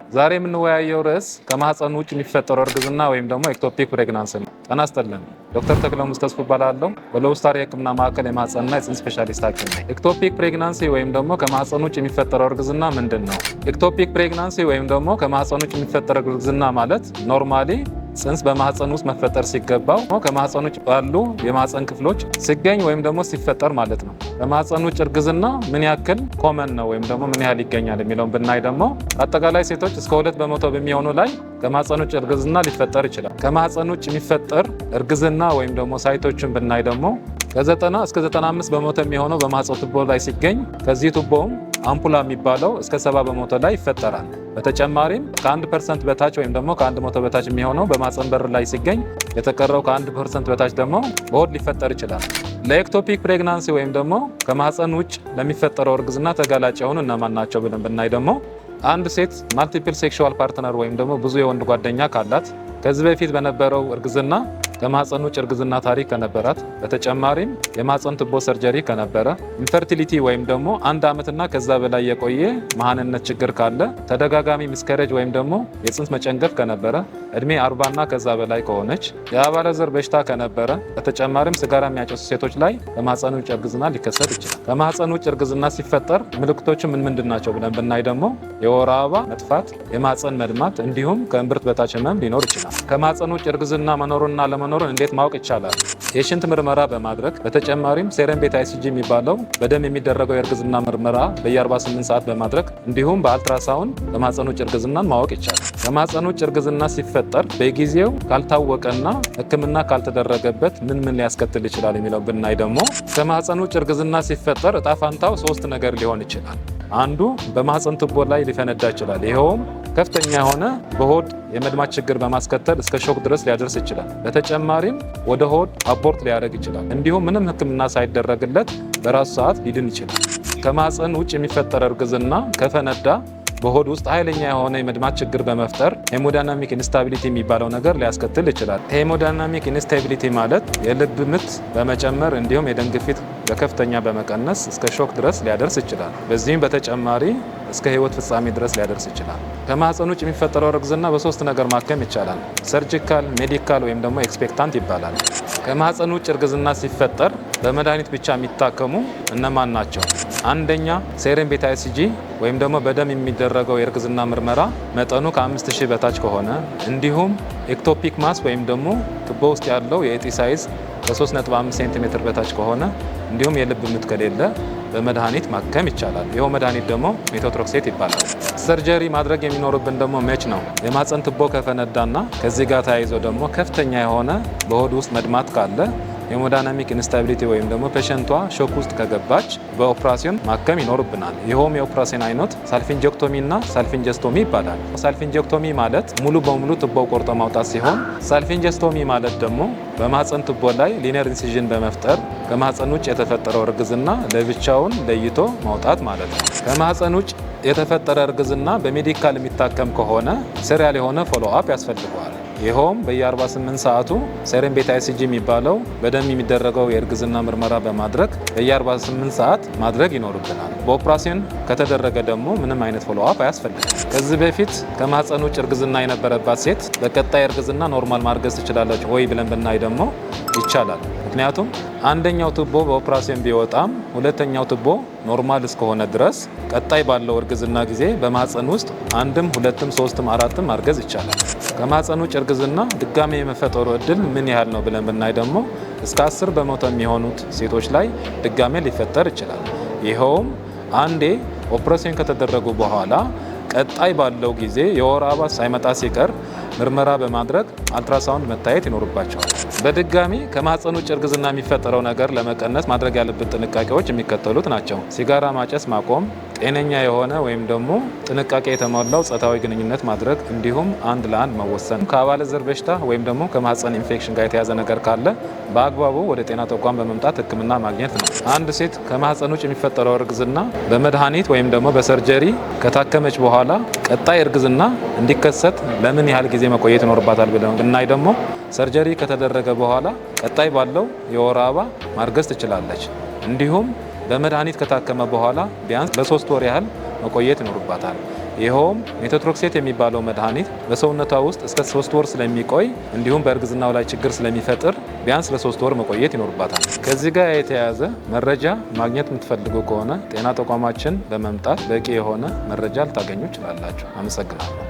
ዛሬ የምንወያየው ርዕስ ከማህፀን ውጭ የሚፈጠረው እርግዝና ወይም ደግሞ ኤክቶፒክ ፕሬግናንሲ ነው። ጤና ይስጥልን። ዶክተር ተክለሙስ ተስፉ እባላለሁ። በሎውስታር የህክምና ማዕከል የማህፀንና የፅንስ ስፔሻሊስት ሐኪም ነኝ። ኤክቶፒክ ፕሬግናንሲ ወይም ደግሞ ከማህፀን ውጭ የሚፈጠረው እርግዝና ምንድን ነው? ኤክቶፒክ ፕሬግናንሲ ወይም ደግሞ ከማህፀን ውጭ የሚፈጠረው እርግዝና ማለት ኖርማሊ ፅንስ በማህፀን ውስጥ መፈጠር ሲገባው ከማህፀን ውጭ ባሉ የማህፀን ክፍሎች ሲገኝ ወይም ደግሞ ሲፈጠር ማለት ነው። ከማህፀን ውጭ እርግዝና ምን ያክል ኮመን ነው ወይም ደግሞ ምን ያህል ይገኛል የሚለውን ብናይ ደግሞ አጠቃላይ ሴቶች እስከ 2% በሚሆኑ ላይ ከማህፀን ውጭ እርግዝና ሊፈጠር ይችላል። ከማህፀን ውጭ የሚፈጠር እርግዝና ወይም ደግሞ ሳይቶችን ብናይ ደግሞ ከ90 እስከ 95% የሚሆነው በማህፀን ቱቦ ላይ ሲገኝ ከዚህ ቱቦም አምፑላ የሚባለው እስከ 70% ላይ ይፈጠራል። በተጨማሪም ከ1% በታች ወይም ደግሞ ከ100 በታች የሚሆነው በማህፀን በር ላይ ሲገኝ የተቀረው ከ1% በታች ደግሞ በሆድ ሊፈጠር ይችላል። ለኤክቶፒክ ፕሬግናንሲ ወይም ደግሞ ከማህፀን ውጭ ለሚፈጠረው እርግዝና ተጋላጭ የሆኑ እነማን ናቸው ብለን ብናይ ደግሞ አንድ ሴት ማልቲፕል ሴክሹዋል ፓርትነር ወይም ደግሞ ብዙ የወንድ ጓደኛ ካላት፣ ከዚህ በፊት በነበረው እርግዝና ከማህፀን ውጭ እርግዝና ታሪክ ከነበራት፣ በተጨማሪም የማህፀን ቱቦ ሰርጀሪ ከነበረ፣ ኢንፈርቲሊቲ ወይም ደግሞ 1 ዓመትና ከዛ በላይ የቆየ መሃንነት ችግር ካለ፣ ተደጋጋሚ ሚስከሬጅ ወይም ደግሞ የፅንስ መጨንገፍ ከነበረ፣ እድሜ 40 እና ከዛ በላይ ከሆነች፣ የአባለዘር በሽታ ከነበረ፣ በተጨማሪም ሲጋራ የሚያጨሱ ሴቶች ላይ ከማህፀን ውጭ እርግዝና ሊከሰት ይችላል። ከማህፀን ውጭ እርግዝና ሲፈጠር ምልክቶቹ ምንድን ናቸው ብለን ብናይ ደግሞ የወር አበባ መጥፋት፣ የማህፀን መድማት እንዲሁም ከእምብርት በታች ህመም ሊኖር ይችላል። ከማህፀን ውጭ እርግዝና መኖሩና ለመኖሩን እንዴት ማወቅ ይቻላል? የሽንት ምርመራ በማድረግ በተጨማሪም ሴረም ቤት ICG የሚባለው በደም የሚደረገው የእርግዝና ምርመራ በየ48 ሰዓት በማድረግ እንዲሁም በአልትራሳውንድ ከማህፀን ውጭ እርግዝናን ማወቅ ይቻላል። ከማህፀን ውጭ እርግዝና ሲፈጠር በጊዜው ካልታወቀና ሕክምና ካልተደረገበት ምን ሊያስከትል ይችላል የሚለው ብናይ ደግሞ ከማህፀን ውጭ እርግዝና ሲፈጠር እጣ ፋንታው 3 ነገር ሊሆን ይችላል። አንዱ በማህፀን ቱቦ ላይ ሊፈነዳ ይችላል። ይኸውም ከፍተኛ የሆነ በሆድ የመድማት ችግር በማስከተል እስከ ሾክ ድረስ ሊያደርስ ይችላል። በተጨማሪም ወደ ሆድ አቦርት ሊያደርግ ይችላል። እንዲሁም ምንም ሕክምና ሳይደረግለት በራሱ ሰዓት ሊድን ይችላል። ከማህፀን ውጭ የሚፈጠር እርግዝና ከፈነዳ በሆድ ውስጥ ኃይለኛ የሆነ የመድማት ችግር በመፍጠር ሄሞዳይናሚክ ኢንስታቢሊቲ የሚባለው ነገር ሊያስከትል ይችላል። ሄሞዳይናሚክ ኢንስታቢሊቲ ማለት የልብ ምት በመጨመር እንዲሁም የደም ግፊት በከፍተኛ በመቀነስ እስከ ሾክ ድረስ ሊያደርስ ይችላል። በዚህም በተጨማሪ እስከ ህይወት ፍጻሜ ድረስ ሊያደርስ ይችላል። ከማህፀን ውጭ የሚፈጠረው እርግዝና በ3 ነገር ማከም ይቻላል። ሰርጂካል፣ ሜዲካል ወይም ደግሞ ኤክስፔክታንት ይባላል። ከማህፀን ውጭ እርግዝና ሲፈጠር በመድኃኒት ብቻ የሚታከሙ እነማን ናቸው? አንደኛ ሴረም ቤት ICG ወይም ደግሞ በደም የሚደረገው የእርግዝና ምርመራ መጠኑ ከ5000 በታች ከሆነ፣ እንዲሁም ኤክቶፒክ ማስ ወይም ደግሞ ቱቦ ውስጥ ያለው የእጢ ሳይዝ ከ3.5 ሴንቲሜትር በታች ከሆነ፣ እንዲሁም የልብ ምት ከሌለ በመድኃኒት ማከም ይቻላል። ይኸው መድኃኒት ደግሞ ሜቶትሮክሴት ይባላል። ሰርጀሪ ማድረግ የሚኖርብን ደግሞ መች ነው? የማህፀን ቱቦ ከፈነዳና ከዚህ ጋር ተያይዞ ደግሞ ከፍተኛ የሆነ በሆድ ውስጥ መድማት ካለ፣ ሄሞዳይናሚክ ኢንስታቢሊቲ ወይም ደግሞ ፔሸንቷ ሾክ ውስጥ ከገባች በኦፕራሲዮን ማከም ይኖርብናል። ይኸውም የኦፕራሲዮን አይነት ሳልፊንጀክቶሚ እና ሳልፊንጀስቶሚ ይባላል። ሳልፊንጀክቶሚ ማለት ሙሉ በሙሉ ቱቦ ቆርጦ ማውጣት ሲሆን፣ ሳልፊንጀስቶሚ ማለት ደግሞ በማህፀን ቱቦ ላይ ሊነር ኢንሲዥን በመፍጠር ከማህፀን ውጭ የተፈጠረው እርግዝና ለብቻውን ለይቶ ማውጣት ማለት ነው። ከማህፀን ውጭ የተፈጠረ እርግዝና በሜዲካል የሚታከም ከሆነ serial የሆነ ፎሎ አፕ ያስፈልገዋል። ይኸውም በየ48 ሰዓቱ ሴረም ቤት ICG የሚባለው በደም የሚደረገው የእርግዝና ምርመራ በማድረግ በየ48 ሰዓት ማድረግ ይኖርብናል። በኦፕራሲዮን ከተደረገ ደግሞ ምንም አይነት ፎሎ አፕ አያስፈልግም። ከዚህ በፊት ከማህፀን ውጭ እርግዝና የነበረባት ሴት በቀጣይ እርግዝና ኖርማል ማርገዝ ትችላለች ወይ ብለን ብናይ ደግሞ ይቻላል። ምክንያቱም አንደኛው ቱቦ በኦፕራሲዮን ቢወጣም ሁለተኛው ቱቦ ኖርማል እስከሆነ ድረስ ቀጣይ ባለው እርግዝና ጊዜ በማህፀን ውስጥ 1ም 2ም 3ም 4ም ማርገዝ ይቻላል። ከማህፀን ውጭ እርግዝና ድጋሜ የመፈጠሩ እድል ምን ያህል ነው ብለን ብናይ ደግሞ እስከ 10% የሚሆኑት ሴቶች ላይ ድጋሜ ሊፈጠር ይችላል። ይኸውም አንዴ ኦፕሬሽን ከተደረጉ በኋላ ቀጣይ ባለው ጊዜ የወር አበባ ሳይመጣ ሲቀር ምርመራ በማድረግ አልትራሳውንድ መታየት ይኖርባቸዋል። በድጋሚ ከማህፀን ውጭ እርግዝና የሚፈጠረው ነገር ለመቀነስ ማድረግ ያለብን ጥንቃቄዎች የሚከተሉት ናቸው። ሲጋራ ማጨስ ማቆም፣ ጤነኛ የሆነ ወይም ደግሞ ጥንቃቄ የተሞላው ጾታዊ ግንኙነት ማድረግ፣ እንዲሁም 1 ለ1 መወሰን። ከአባለዘር በሽታ ወይም ደግሞ ከማህፀን ኢንፌክሽን ጋር የተያዘ ነገር ካለ በአግባቡ ወደ ጤና ተቋም በመምጣት ሕክምና ማግኘት ነው። አንድ ሴት ከማህፀን ውጭ የሚፈጠረው እርግዝና በመድኃኒት ወይም ደግሞ በሰርጀሪ ከታከመች በኋላ ቀጣይ እርግዝና እንዲከሰት ለምን ያህል ጊዜ መቆየት ይኖርባታል ብለን ብናይ ደግሞ ሰርጀሪ ከተደረገ በኋላ ቀጣይ ባለው የወር አበባ ማርገዝ ትችላለች። እንዲሁም በመድኃኒት ከታከመ በኋላ ቢያንስ ለ3 ወር ያህል መቆየት ይኖርባታል። ይኸውም ሜቶትሮክሴት የሚባለው መድኃኒት በሰውነቷ ውስጥ እስከ 3 ወር ስለሚቆይ እንዲሁም በእርግዝናው ላይ ችግር ስለሚፈጥር ቢያንስ ለ3 ወር መቆየት ይኖርባታል። ከዚህ ጋር የተያያዘ መረጃ ማግኘት የምትፈልጉ ከሆነ ጤና ተቋማችን በመምጣት በቂ የሆነ መረጃ ልታገኙ ይችላላችሁ። አመሰግናለሁ።